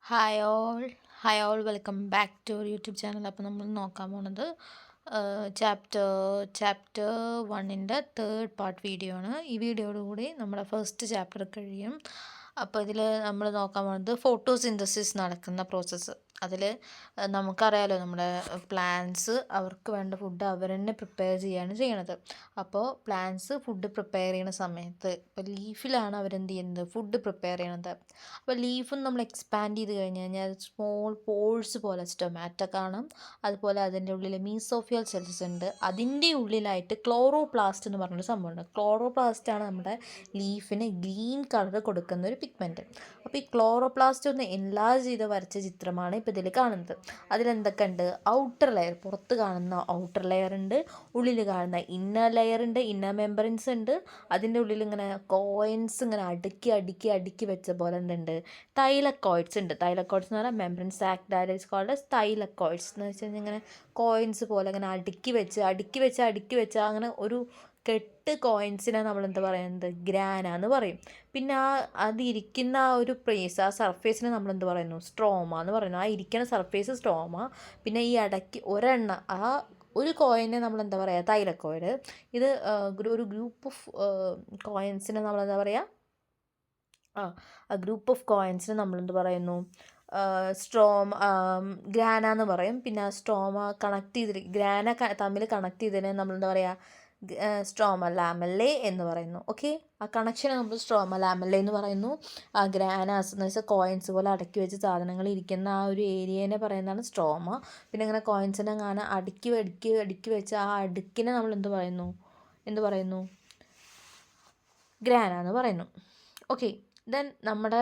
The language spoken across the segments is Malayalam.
Hi all hi all welcome back to YouTube channel. അപ്പോൾ നമ്മൾ നോക്കാൻ പോണത് ചാപ്റ്റർ ചാപ്റ്റർ 1ൻ്റെ തേർഡ് പാർട്ട് വീഡിയോ ആണ്. ഈ വീഡിയോയോടുകൂടി നമ്മുടെ ഫസ്റ്റ് ചാപ്റ്റർ കഴിയും. അപ്പോൾ ഇതിൽ നമ്മൾ നോക്കാൻ പോകുന്നത് ഫോട്ടോസിന്തസിസ് നടക്കുന്ന പ്രോസസ്സ്. അതിൽ നമുക്കറിയാലോ, നമ്മുടെ പ്ലാന്റ്സ് അവർക്ക് വേണ്ട ഫുഡ് അവർ തന്നെ പ്രിപ്പയർ ചെയ്യുകയാണ് ചെയ്യണത്. അപ്പോൾ പ്ലാന്റ്സ് ഫുഡ് പ്രിപ്പയർ ചെയ്യുന്ന സമയത്ത് ഇപ്പോൾ ലീഫിലാണ് അവരെന്ത് ചെയ്യുന്നത്, ഫുഡ് പ്രിപ്പയർ ചെയ്യണത്. അപ്പോൾ ലീഫും നമ്മൾ എക്സ്പാൻഡ് ചെയ്ത് കഴിഞ്ഞ് കഴിഞ്ഞാൽ സ്മോൾ പോഴ്സ് പോലെ സ്റ്റൊമാറ്റോ കാണും. അതുപോലെ അതിൻ്റെ ഉള്ളിൽ മീസോഫിയൽ സെൽസ് ഉണ്ട്. അതിൻ്റെ ഉള്ളിലായിട്ട് ക്ലോറോപ്ലാസ്റ്റ് എന്ന് പറഞ്ഞൊരു സംഭവമുണ്ട്. ക്ലോറോപ്ലാസ്റ്റാണ് നമ്മുടെ ലീഫിന് ഗ്രീൻ കളർ കൊടുക്കുന്ന ഒരു പിഗ്മെൻറ്റ്. അപ്പോൾ ഈ ക്ലോറോപ്ലാസ്റ്റ് ഒന്ന് എൻലാർജ് ചെയ്ത് വരച്ച ചിത്രമാണ് ഇപ്പോൾ ഇതിൽ കാണുന്നത്. അതിലെന്തൊക്കെ ഉണ്ട്? ഔട്ടർ ലെയർ, പുറത്ത് കാണുന്ന ഔട്ടർ ലെയർ ഉണ്ട്, ഉള്ളിൽ കാണുന്ന ഇന്നർ ലെയർ ഉണ്ട്, ഇന്നർ മെമ്പറിൻസ് ഉണ്ട്. അതിൻ്റെ ഉള്ളിൽ ഇങ്ങനെ കോയിൻസ് ഇങ്ങനെ അടുക്കി അടുക്കി അടുക്കി വെച്ച പോലെ ഉണ്ട്. തൈലക്കോയിഡ്സ് ഉണ്ട്. തൈലക്കോയിഡ്സ് എന്ന് പറഞ്ഞാൽ മെമ്പറിൻ സാക്ക് ഡയറൈസ് കോൾഡ് തൈലക്കോയിഡ്സ് എന്ന് വെച്ച് കഴിഞ്ഞാൽ ഇങ്ങനെ കോയിൻസ് പോലെ ഇങ്ങനെ അടുക്കി വെച്ച് അടുക്കി വെച്ച് അടുക്കി വെച്ച് അങ്ങനെ ഒരു കെട്ട് കോയിൻസിനെ നമ്മൾ എന്താ പറയുന്നത്, ഗ്രാന എന്ന് പറയും. പിന്നെ അതിരിക്കുന്ന ആ ഒരു പ്ലേസ്, ആ സർഫേസിനെ നമ്മൾ എന്ത് പറയുന്നു, സ്ട്രോമ എന്ന് പറയുന്നു. ആ ഇരിക്കുന്ന സർഫേസ് സ്ട്രോമ. പിന്നെ ഈ ഇടയ്ക്ക് ഒരെണ്ണ ആ ഒരു കോയിനെ നമ്മൾ എന്താ പറയുക, തൈലക്കോയിഡ്. ഇത് ഒരു ഗ്രൂപ്പ് ഓഫ് കോയിൻസിനെ നമ്മളെന്താ പറയുക, ആ ഗ്രൂപ്പ് ഓഫ് കോയിൻസിന് നമ്മളെന്ത് പറയുന്നു, ഗ്രാന എന്ന് പറയും. പിന്നെ സ്ട്രോമ കണക്ട് ചെയ്തിട്ട് ഗ്രാന തമ്മിൽ കണക്ട് ചെയ്തതിനെ നമ്മളെന്താ പറയുക, സ്ട്രോമ ലാമെല്ലേ എന്ന് പറയുന്നു. ഓക്കെ, ആ കണക്ഷനെ നമ്മൾ സ്ട്രോമ ലാമെല്ലേ എന്ന് പറയുന്നു. ആ ഗ്രാനാസ് എന്ന് വെച്ചാൽ കോയിൻസ് പോലെ അടക്കി വെച്ച് സാധനങ്ങൾ ഇരിക്കുന്ന ആ ഒരു ഏരിയനെ പറയുന്നതാണ് സ്ട്രോമ. പിന്നെ ഇങ്ങനെ കോയിൻസിനെ കാണാൻ അടുക്കി അടുക്കി അടുക്കി വെച്ച് ആ അടുക്കിനെ നമ്മൾ എന്ത് പറയുന്നു, ഗ്രാന എന്ന് പറയുന്നു. ഓക്കെ, ദെൻ നമ്മുടെ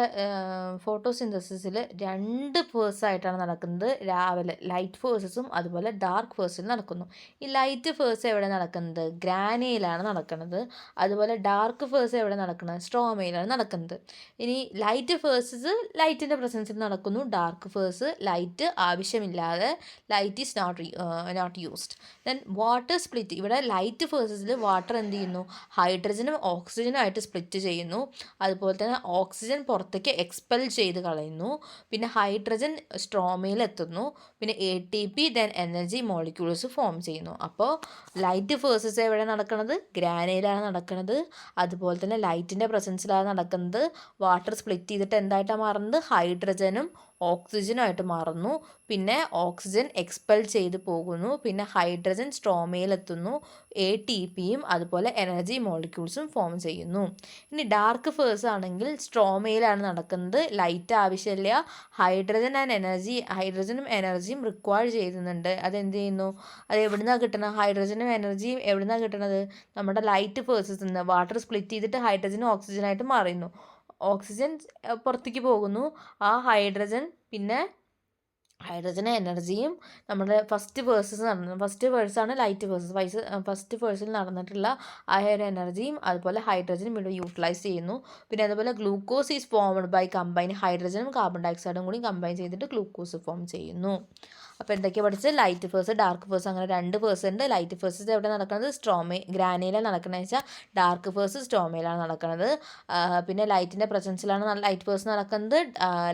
ഫോട്ടോസിന്തസിസിൽ രണ്ട് ഫേഴ്സായിട്ടാണ് നടക്കുന്നത്. രാവിലെ ലൈറ്റ് ഫേഴ്സസും അതുപോലെ ഡാർക്ക് ഫേഴ്സിൽ നടക്കുന്നു. ഈ ലൈറ്റ് ഫേഴ്സ് എവിടെ നടക്കുന്നത്, ഗ്രാനയിലാണ് നടക്കുന്നത്. അതുപോലെ ഡാർക്ക് ഫേഴ്സ് എവിടെ നടക്കുന്നത്, സ്ട്രോമയിലാണ് നടക്കുന്നത്. ഇനി ലൈറ്റ് ഫേഴ്സസ് ലൈറ്റിൻ്റെ പ്രസൻസിൽ നടക്കുന്നു. ഡാർക്ക് ഫേഴ്സ് ലൈറ്റ് ആവശ്യമില്ലാതെ, light is not used. Then water split. ഇവിടെ ലൈറ്റ് ഫേഴ്സസിൽ വാട്ടർ എന്ത് ചെയ്യുന്നു, ഹൈഡ്രജനും ഓക്സിജനും ആയിട്ട് സ്പ്ലിറ്റ് ചെയ്യുന്നു. അതുപോലെ തന്നെ ഓക്സിജൻ പുറത്തേക്ക് എക്സ്പെൽ ചെയ്ത് കളയുന്നു. പിന്നെ ഹൈഡ്രജൻ സ്ട്രോമയിൽ എത്തുന്നു. പിന്നെ ATP then energy molecules form ചെയ്യുന്നു. അപ്പോൾ ലൈറ്റ് ഫേഴ്സസ് എവിടെ നടക്കുന്നത്, ഗ്രാനയിലാണ് നടക്കുന്നത്. അതുപോലെ തന്നെ ലൈറ്റിൻ്റെ പ്രസൻസിലാണ് നടക്കുന്നത്. വാട്ടർ സ്പ്ലിറ്റ് ചെയ്തിട്ട് എന്തായിട്ടാണ് മാറുന്നത്, ഹൈഡ്രജനും ഓക്സിജനുമായിട്ട് മാറുന്നു. പിന്നെ ഓക്സിജൻ എക്സ്പെൽ ചെയ്ത് പോകുന്നു. പിന്നെ ഹൈഡ്രജൻ സ്ട്രോമയിലെത്തുന്നു. ATPയും അതുപോലെ എനർജി മോളിക്യൂൾസും ഫോം ചെയ്യുന്നു. ഇനി ഡാർക്ക് ഫേഴ്സ് ആണെങ്കിൽ സ്ട്രോമയിലാണ് നടക്കുന്നത്. ലൈറ്റ് ആവശ്യമില്ല. ഹൈഡ്രജനും എനർജിയും റിക്വയർ ചെയ്യുന്നുണ്ട്. അതെന്ത് ചെയ്യുന്നു, അത് എവിടുന്നാണ് കിട്ടുന്നത്, ഹൈഡ്രജനും എനർജിയും എവിടുന്നാണ് കിട്ടുന്നത്, നമ്മുടെ ലൈറ്റ് ഫേഴ്സസിൽ നിന്ന്. വാട്ടർ സ്പ്ലിറ്റ് ചെയ്തിട്ട് ഹൈഡ്രജനും ഓക്സിജനായിട്ട് മാറുന്നു. ഓക്സിജൻ പുറത്തേക്ക് പോകുന്നു. ആ ഹൈഡ്രജൻ എനർജിയും നമ്മുടെ ഫസ്റ്റ് വേഴ്സാണ് ലൈറ്റ് ഫേഴ്സസ്. ഫസ്റ്റ് വേഴ്സിൽ നടന്നിട്ടുള്ള ആ ഒരു എനർജിയും അതുപോലെ ഹൈഡ്രജനും ഇവിടെ യൂട്ടിലൈസ് ചെയ്യുന്നു. പിന്നെ അതുപോലെ glucose is formed by combine, ഹൈഡ്രജനും കാർബൺ ഡയോക്സൈഡും കൂടി കമ്പൈൻ ചെയ്തിട്ട് ഗ്ലൂക്കോസ് ഫോം ചെയ്യുന്നു. അപ്പോൾ എന്തൊക്കെയാണ് പഠിച്ചത്, ലൈറ്റ് ഫേഴ്സ് ഡാർക്ക് ഫേഴ്സ്, അങ്ങനെ രണ്ട് ഫേഴ്സ് ഉണ്ട്. ലൈറ്റ് ഫേഴ്സസ് എവിടെ നടക്കുന്നത്, ഗ്രാനയിലാണ് നടക്കുന്നത് വെച്ചാൽ ഡാർക്ക് ഫേഴ്സ് സ്ട്രോമയിലാണ് നടക്കുന്നത്. പിന്നെ ലൈറ്റിൻ്റെ പ്രസൻസിലാണ് ലൈറ്റ് ഫേഴ്സ് നടക്കുന്നത്.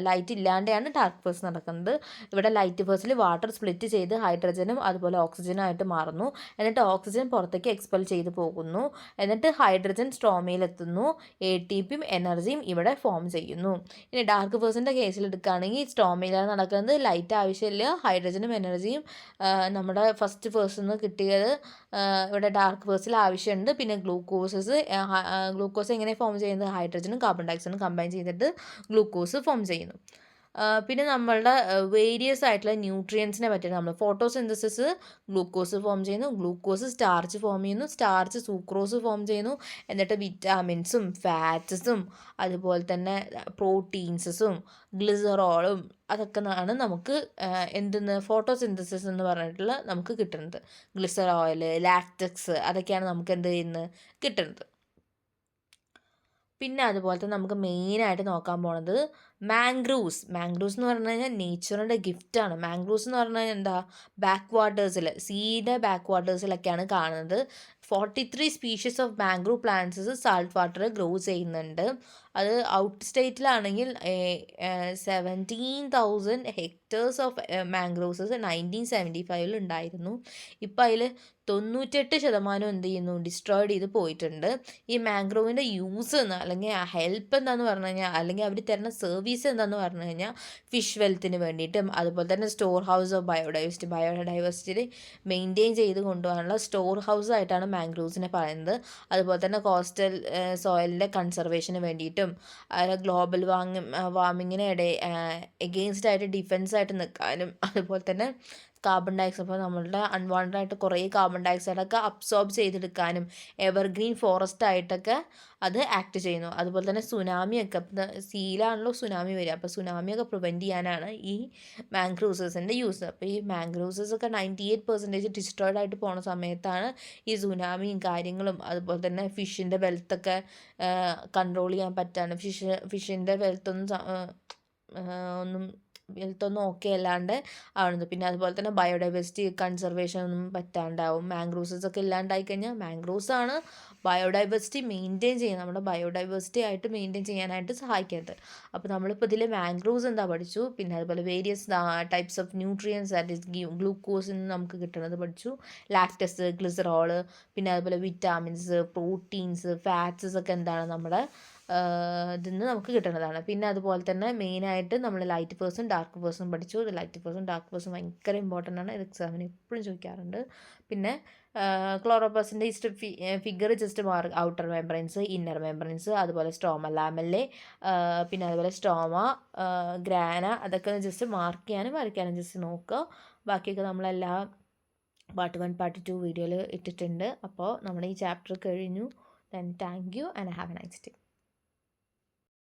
ലൈറ്റ് ഇല്ലാതെയാണ് ഡാർക്ക് ഫേഴ്സ് നടക്കുന്നത്. ഇവിടെ ലൈറ്റ് ഫേഴ്സിൽ വാട്ടർ സ്പ്ലിറ്റ് ചെയ്ത് ഹൈഡ്രജനും അതുപോലെ ഓക്സിജനും ആയിട്ട് മാറുന്നു. എന്നിട്ട് ഓക്സിജൻ പുറത്തേക്ക് എക്സ്പെൽ ചെയ്ത് പോകുന്നു. എന്നിട്ട് ഹൈഡ്രജൻ സ്ട്രോമയിലെത്തുന്നു. ATPയും എനർജിയും ഇവിടെ ഫോം ചെയ്യുന്നു. ഇനി ഡാർക്ക് ഫേഴ്സിൻ്റെ കേസിൽ എടുക്കുകയാണെങ്കിൽ സ്ട്രോമയിലാണ് നടക്കുന്നത്. ലൈറ്റ് ആവശ്യമില്ല. ഹൈഡ്രജനും എനർജിയും നമ്മുടെ ഫസ്റ്റ് ഫേഴ്സിൽ നിന്ന് കിട്ടിയത് ഇവിടെ ഡാർക്ക് ഫേഴ്സിൽ ആവശ്യമുണ്ട്. പിന്നെ ഗ്ലൂക്കോസ് എങ്ങനെ ഫോം ചെയ്യുന്നത്, ഹൈഡ്രജനും കാർബൺ ഡയോക്സൈഡും കമ്പൈൻ ചെയ്തിട്ട് ഗ്ലൂക്കോസ് ഫോം ചെയ്യുന്നു. പിന്നെ നമ്മളുടെ വേരിയസ് ആയിട്ടുള്ള ന്യൂട്രിയൻസിനെ പറ്റി നമ്മൾ ഫോട്ടോസിന്തസിസ്, ഗ്ലൂക്കോസ് ഫോം ചെയ്യുന്നു, ഗ്ലൂക്കോസ് സ്റ്റാർച്ച് ഫോം ചെയ്യുന്നു, സ്റ്റാർച്ച് സൂക്രോസ് ഫോം ചെയ്യുന്നു. എന്നിട്ട് വിറ്റാമിൻസും ഫാറ്റ്സും അതുപോലെ തന്നെ പ്രോട്ടീൻസും ഗ്ലിസറോളും അതൊക്കെ ആണ് നമുക്ക് ഫോട്ടോസിന്തസിസ് എന്ന് പറഞ്ഞിട്ടുള്ള നമുക്ക് കിട്ടുന്നത്. ഗ്ലിസർ ഓയിൽ, ലാക്ടക്സ്, അതൊക്കെയാണ് നമുക്ക് എന്ത് ചെയ്യുന്നത്, കിട്ടുന്നത്. പിന്നെ അതുപോലെ തന്നെ നമുക്ക് മെയിനായിട്ട് നോക്കാൻ പോണത് മാംഗ്രൂവ്സ് എന്ന് പറഞ്ഞു കഴിഞ്ഞാൽ നേച്ചറിൻ്റെ ഗിഫ്റ്റാണ്. മാംഗ്രൂവ്സ് എന്ന് പറഞ്ഞു കഴിഞ്ഞാൽ എന്താ, ബാക്ക് സീയുടെ ബാക്ക് വാട്ടേഴ്സിലൊക്കെയാണ് കാണുന്നത്. 43 species of mangrove plants salt water grow ചെയ്യുന്നുണ്ട്. അത് ഔട്ട് സ്റ്റേറ്റിലാണെങ്കിൽ 17,000 ഹെക്ടേഴ്സ് ഓഫ് മാംഗ്രോവ്സസ് 1975 ഉണ്ടായിരുന്നു. ഇപ്പം അതിൽ 98% എന്ത് ചെയ്യുന്നു, ഡിസ്ട്രോയിഡ് ചെയ്ത് പോയിട്ടുണ്ട്. ഈ മാംഗ്രോവിൻ്റെ യൂസ് അല്ലെങ്കിൽ ആ ഹെൽപ്പ് എന്താണെന്ന് പറഞ്ഞു കഴിഞ്ഞാൽ, അല്ലെങ്കിൽ അവർ തരുന്ന സർവീസ് എന്താണെന്ന് പറഞ്ഞു കഴിഞ്ഞാൽ, ഫിഷ് വെൽത്തിന് വേണ്ടിയിട്ടും അതുപോലെ തന്നെ store house of biodiversity maintain ചെയ്ത് കൊണ്ടുപോകാനുള്ള സ്റ്റോർ ഹൗസ് ആയിട്ടാണ് മാംഗ്രോവ്സിനെ പറയുന്നത്. അതുപോലെ തന്നെ കോസ്റ്റൽ സോയിലിൻ്റെ കൺസർവേഷന് വേണ്ടിയിട്ടും ഗ്ലോബൽ വാർമിങ്ങിന് എഗെയിൻസ്റ്റ് ആയിട്ട് ഡിഫെൻസ് ആയിട്ട് നിൽക്കാനും, അതുപോലെ തന്നെ കാർബൺ ഡയോക്സൈഡ്, അപ്പോൾ നമ്മളുടെ അൺവാണ്ടഡ് ആയിട്ട് കുറേ കാർബൺ ഡയോക്സൈഡൊക്കെ അബ്സോർബ് ചെയ്തെടുക്കാനും എവർഗ്രീൻ ഫോറസ്റ്റ് ആയിട്ടൊക്കെ അത് ആക്ട് ചെയ്യുന്നു. അതുപോലെ തന്നെ സുനാമിയൊക്കെ, സീലാണല്ലോ സുനാമി വരിക, അപ്പോൾ സുനാമിയൊക്കെ പ്രിവെൻറ്റ് ചെയ്യാനാണ് ഈ മാംഗ്രോവ്സിൻ്റെ യൂസ്. അപ്പോൾ ഈ മാംഗ്രോവ്സൊക്കെ 98% ഡിസ്ട്രോയിഡ് ആയിട്ട് പോണ സമയത്താണ് ഈ സുനാമിയും കാര്യങ്ങളും, അതുപോലെ തന്നെ ഫിഷിൻ്റെ വെൽത്തൊക്കെ കൺട്രോൾ ചെയ്യാൻ പറ്റാണ്. ഫിഷിൻ്റെ വെൽത്തൊന്നും ഓക്കെ അല്ലാണ്ട് ആവുന്നത്. പിന്നെ അതുപോലെ തന്നെ ബയോഡൈവേഴ്സിറ്റി കൺസർവേഷൻ ഒന്നും പറ്റാണ്ടാവും. മാംഗ്രോവ്സൊക്കെ ഇല്ലാണ്ടായി കഴിഞ്ഞാൽ, മാംഗ്രോവ്സാണ് ബയോഡൈവേഴ്സിറ്റി മെയിൻറ്റെയിൻ ചെയ്യുന്നത്, നമ്മുടെ ബയോഡൈവേഴ്സിറ്റി ആയിട്ട് മെയിൻറ്റെയിൻ ചെയ്യാനായിട്ട് സഹായിക്കുന്നത്. അപ്പോൾ നമ്മളിപ്പോൾ ഇതിൽ മാംഗ്രോവ്സ് എന്താ പഠിച്ചു, പിന്നെ അതുപോലെ various types of nutrients, that is ഗ്ലൂക്കോസിൽ നിന്ന് നമുക്ക് കിട്ടുന്നത് പഠിച്ചു, ലാക്ടസ്, ഗ്ലിസറോള്, പിന്നെ അതുപോലെ വിറ്റാമിൻസ്, പ്രോട്ടീൻസ്, ഫാറ്റ്സസ് ഒക്കെ എന്താണ് നമ്മുടെ ഇതിൽ നിന്ന് നമുക്ക് കിട്ടുന്നതാണ്. പിന്നെ അതുപോലെ തന്നെ മെയിനായിട്ട് നമ്മൾ ലൈറ്റ് പേഴ്സും ഡാർക്ക് പേഴ്സും പഠിച്ചു. ലൈറ്റ് പേഴ്സും ഡാർക്ക് പേഴ്സും ഭയങ്കര ഇമ്പോർട്ടൻ്റ് ആണ്, ഇത് എക്സാമിന് എപ്പോഴും ചോദിക്കാറുണ്ട്. പിന്നെ ക്ലോറോപ്ലാസ്റ്റിൻ്റെ figure just outer membranes, inner membranes, അതുപോലെ സ്റ്റോമ ലാമെല്ലെ, പിന്നെ അതുപോലെ സ്റ്റോമ, ഗ്രാന, അതൊക്കെ ജസ്റ്റ് മാർക്ക് ചെയ്യാനും വരയ്ക്കാനും ജസ്റ്റ് നോക്കുക. ബാക്കിയൊക്കെ നമ്മളെല്ലാ പാർട്ട് 1 പാർട്ട് 2 വീഡിയോയിൽ ഇട്ടിട്ടുണ്ട്. അപ്പോൾ നമ്മുടെ ഈ ചാപ്റ്റർ കഴിഞ്ഞു. Then thank you and have a nice day.